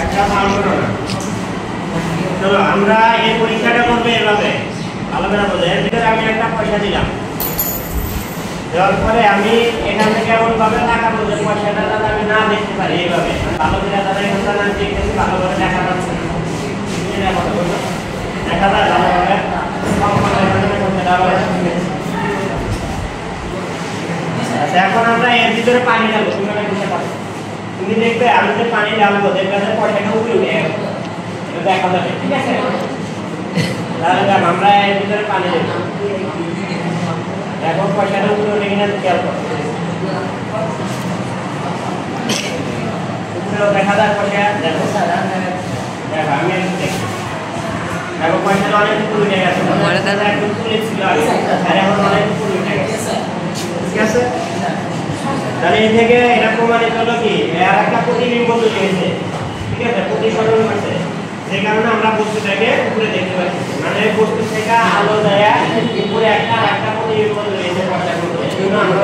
একটা ভালো না। চলো আমরা এই পরীক্ষাটা করব এভাবে। ভালো করে বলে এর ভিতরে আমি একটা পয়সা দিলাম। দেওয়ার পরে আমি এখান থেকে এমন ভাবে টাকার মধ্যে পয়সাটা যাতে আমি না দেখতে পারি এইভাবে। ভালো করে দাদা এখানটা না দেখতেছি ভালো করে দেখা যাচ্ছে না। এটা কথা বলবো। দেখা যায় ভালো করে কম করে এখানে করতে দাও। আচ্ছা এখন আমরা এর ভিতরে পানি ঢালবো। তোমরা বুঝতে পারছো? তুমি দেখবে আমি যে পানি ঢালবো দেখবে যে পয়সাটা উপরে উঠে গেছে। এটা দেখা যাবে। ঠিক আছে? তাহলে আমরা এর ভিতরে পানি দেব। এখন পয়সাটা উপরে উঠে কিনা খেয়াল করো। উপরে দেখা যায় পয়সা দেখো। দেখো আমি দেখি। দেখো পয়সাটা অনেক উপরে উঠে গেছে। একদম তুলে ছিল আগে। আর এখন অনেক উপরে উঠে গেছে। ঠিক আছে? তাহলে এই থেকে এটা প্রমাণিত হলো কি এর একটা প্রতিবিম্ব তৈরি হয়েছে। ঠিক আছে? প্রতিফলন হয়েছে। যে কারণে আমরা বস্তুটাকে উপরে দেখতে পাচ্ছি। মানে বস্তু থেকে আলো দেয়া উপরে একটা প্রতিবিম্ব তৈরি হয়েছে পর্যাপ্ত। এজন্য আমরা